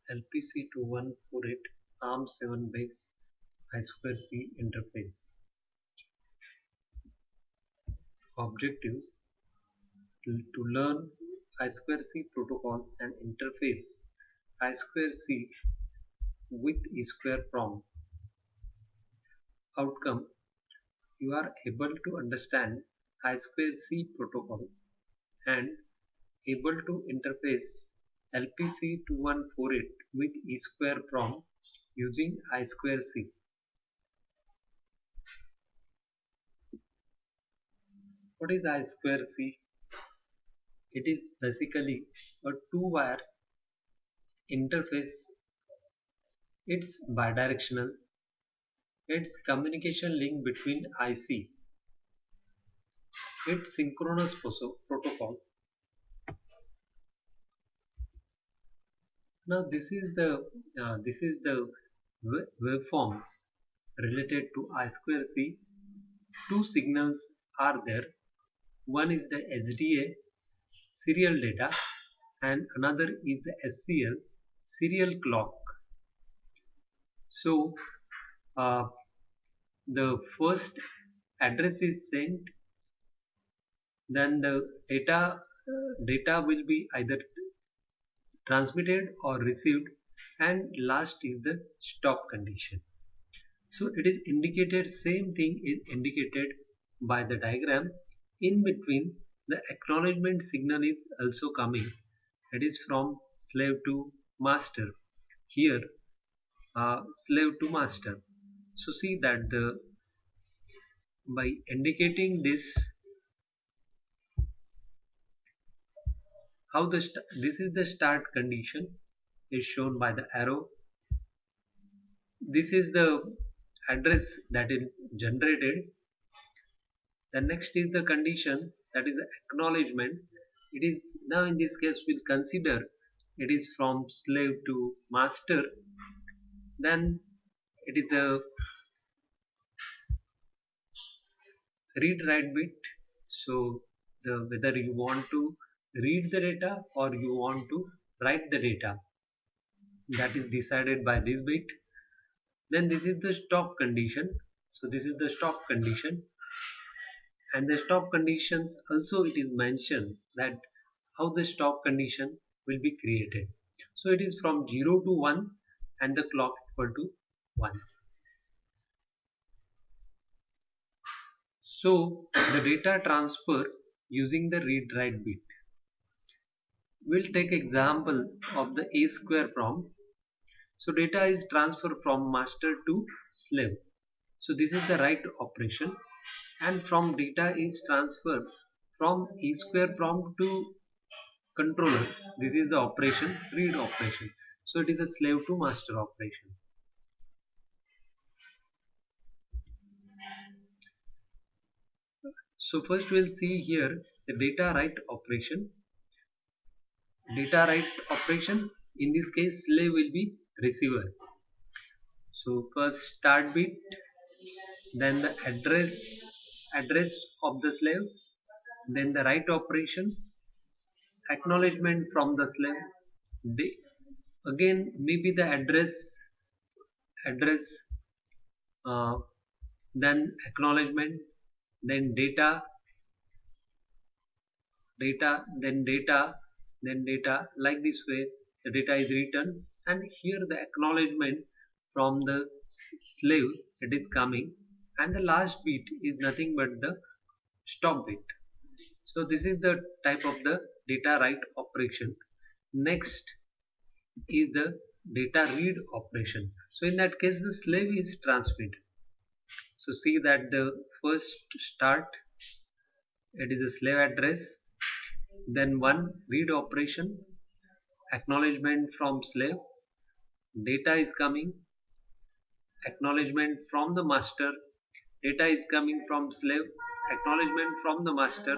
LPC2148 ARM7 based I2C interface. Objectives: to learn I2C protocol and interface I2C with EEPROM. Outcome: you are able to understand I2C protocol and able to interface LPC2148 with EEPROM using I2C. What is I2C? It is basically a two-wire interface. It's bidirectional. It's communication link between IC. It's synchronous protocol. Now this is the waveforms related to I2C. Two signals are there. One is the SDA serial data and another is the SCL serial clock. So the first address is sent, then the data will be either transmitted or received, and last is the stop condition. So it is indicated, same thing is indicated by the diagram. In between, the acknowledgement signal is also coming. It is from slave to master. Here slave to master. So see that by indicating this, this is the start condition is shown by the arrow. This is the address that is generated. The next is the condition, that is the acknowledgement. It is now, in this case we'll consider it is from slave to master. Then it is the read write bit. So whether you want to read the data or you want to write the data, that is decided by this bit. Then this is the stop condition. So this is the stop condition, and the stop conditions also it is mentioned that how the stop condition will be created. So it is from 0 to 1 and the clock equal to 1. So the data transfer using the read write bit. We'll take example of the EEPROM. So data is transferred from master to slave. So this is the write operation, and from data is transferred from EEPROM to controller. This is the operation, read operation. So it is a slave to master operation. So first we'll see here the data write operation. Data write operation, in this case slave will be receiver. So first start bit, then the address of the slave, then the write operation, acknowledgement from the slave, again maybe the address, uh, then acknowledgement, then data, then data, like this way the data is written, and here the acknowledgement from the slave it is coming, and the last bit is nothing but the stop bit. So this is the type of the data write operation. Next is the data read operation. So in that case the slave is transmitted. So see that the first start, it is a slave address, then one read operation, acknowledgement from slave, data is coming, acknowledgement from the master, data is coming from slave, acknowledgement from the master,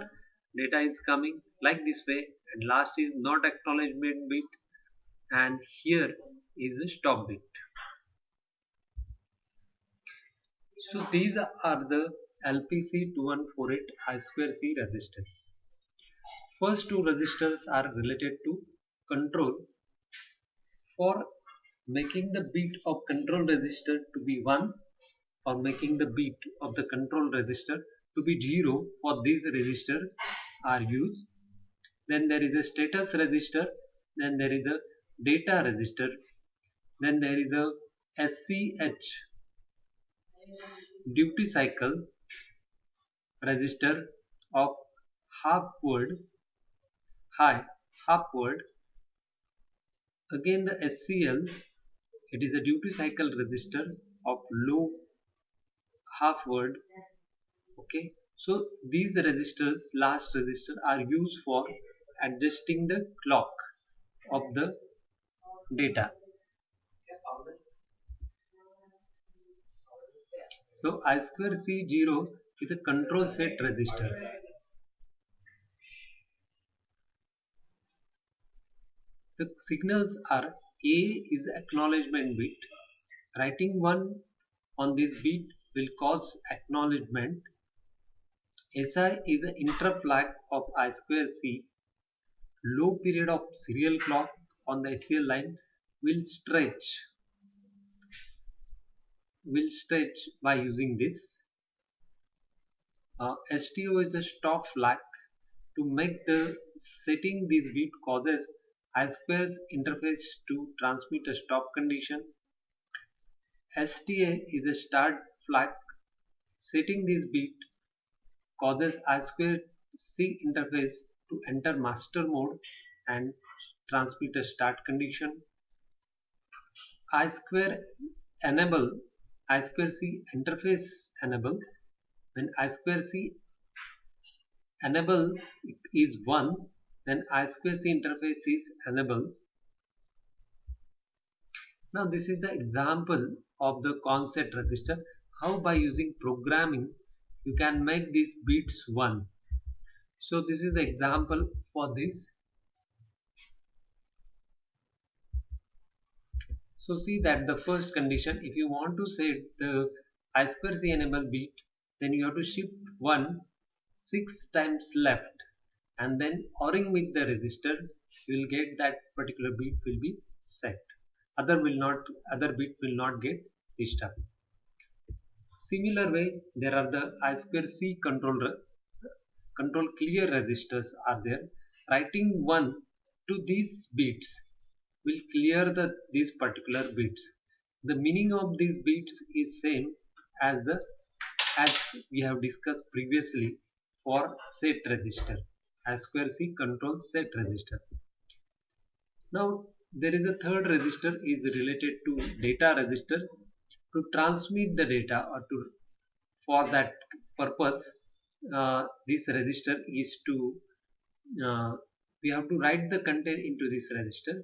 data is coming, like this way, and last is not acknowledgement bit, and here is a stop bit. So these are the LPC2148 I2C registers. First two registers are related to control. For making the bit of control register to be 1, or making the bit of the control register to be 0, for these registers are used. Then there is a status register, then there is a data register, then there is a SCH duty cycle register of half word, high half word. Again the SCL, it is a duty cycle register of low half word. Okay, so these registers, last register, are used for adjusting the clock of the data. So I2C0 is a control set register. The signals are: A is the acknowledgement bit. Writing 1 on this bit will cause acknowledgement. SI is the interrupt flag of I2C. Low period of serial clock on the SCL line will stretch by using this. STO is the stop flag. To make the setting this bit causes I2's interface to transmit a stop condition. STA is a start flag. Setting this bit causes I2C interface to enter master mode and transmit a start condition. I2 enable, I2C interface enable. When I2C enable is 1, then I2C interface is enable. Now this is the example of the concept register, how by using programming you can make these bits 1. So this is the example for this. So see that the first condition, if you want to set the I2C enable bit, then you have to shift 1 6 times left, and then ORing with the register, you will get that particular bit will be set. Other bit will not get disturbed. Similar way, there are the I2C control clear registers are there. Writing 1 to these bits will clear these particular bits. The meaning of these bits is same as we have discussed previously for set register, I2C control set register. Now there is a third register is related to data register. To transmit the data, or for that purpose, this register is to we have to write the content into this register,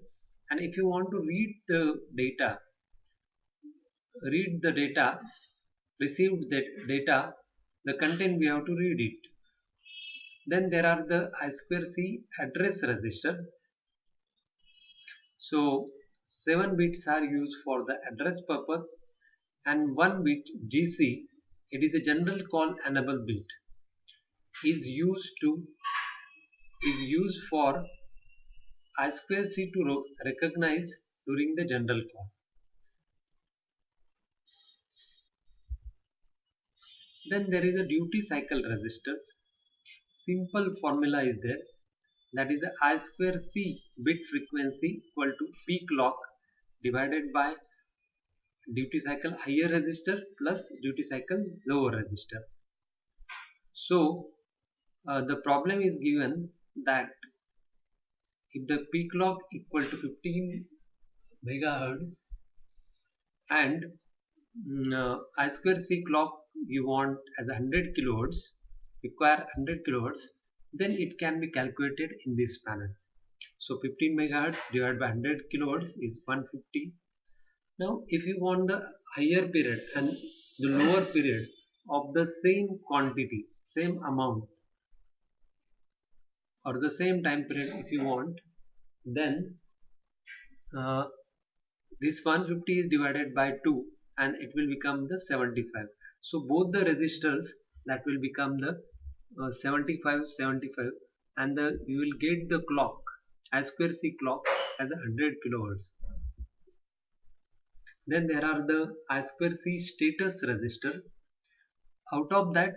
and if you want to read the data, received that data, the content we have to read it. Then there are the I2C address register. So 7 bits are used for the address purpose, and 1 bit GC, it is a general call enable bit, is used for I2C to recognize during the general call. Then there is a duty cycle registers. Simple formula is there, that is the I2C bit frequency equal to peak clock divided by duty cycle higher register plus duty cycle lower register. So the problem is given that if the peak clock equal to 15 megahertz and I2C clock you want as 100 kilohertz, require 100 kilohertz, then it can be calculated in this manner. So 15 megahertz divided by 100 kilohertz is 150. Now if you want the higher period and the lower period of the same quantity, same amount, or the same time period if you want, then this 150 is divided by 2 and it will become the 75. So both the resistors, that will become the 75 75, and you will get the clock I2C clock as a 100 kilohertz. Then there are the I2C status register. Out of that,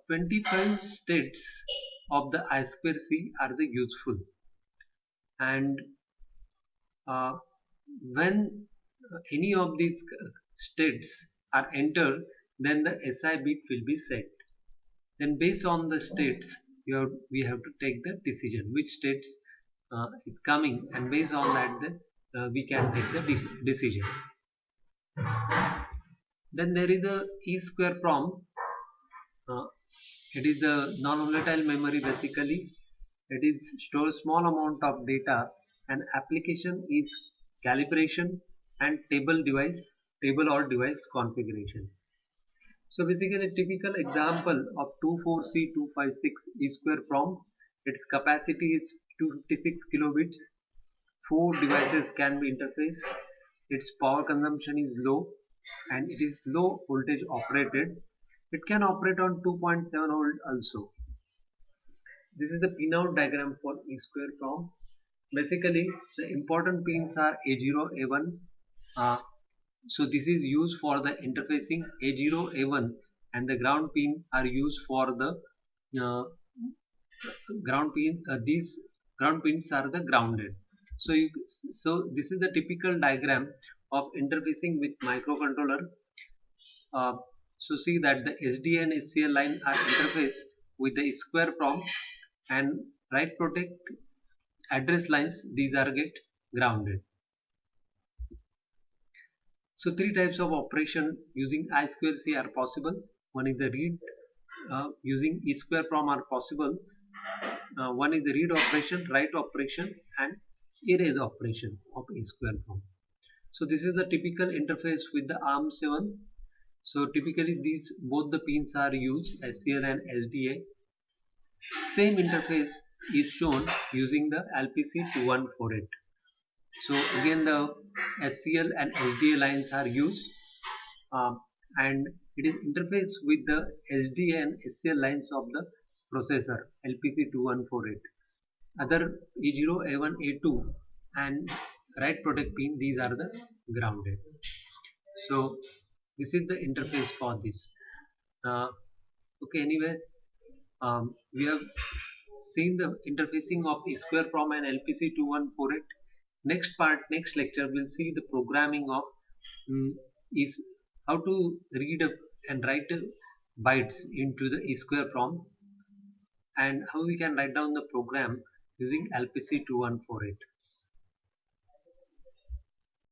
25 states of the I2C are the useful, and uh, when any of these states are entered, then the SI bit will be set. Then based on the states, we have to take the decision which states is coming, and based on that we can take the decision. Then there is a E square PROM. uh, it is a non-volatile memory. Basically it is stores small amount of data, and application is calibration and table or device configuration. So basically a typical example of 24C256 E square PROM, its capacity is 256 kilobits, 4 devices can be interfaced, its power consumption is low, and it is low voltage operated. It can operate on 2.7 volt also. This is the pinout diagram for E square PROM. Basically the important pins are A0, A1. So this is used for the interfacing. A0, A1 and the ground pin are used for the uh, ground pin. These ground pins are the grounded. So this is the typical diagram of interfacing with microcontroller. Uh, so see that the SDA and SCL line are interfaced with the square PROM, and write protect address lines, these are get grounded. So three types of operation using I2C are possible. One is the read using E square PROM are possible. One is the read operation, write operation, and erase operation of E square PROM. So this is the typical interface with the ARM7. So typically these both the pins are used, SCL and SDA. Same interface is shown using the LPC2148. So again the SCL and SDA lines are used, and it is interfaced with the SDA and SCL lines of the processor LPC2148. Other A0, A1, A2 and write protect pin, these are the grounded. So this is the interface for this. Okay, anyway, we have seen the interfacing of E square PROM and LPC2148. Next lecture, we'll see the programming of is how to read and write bytes into the E square PROM, and how we can write down the program using LPC2148.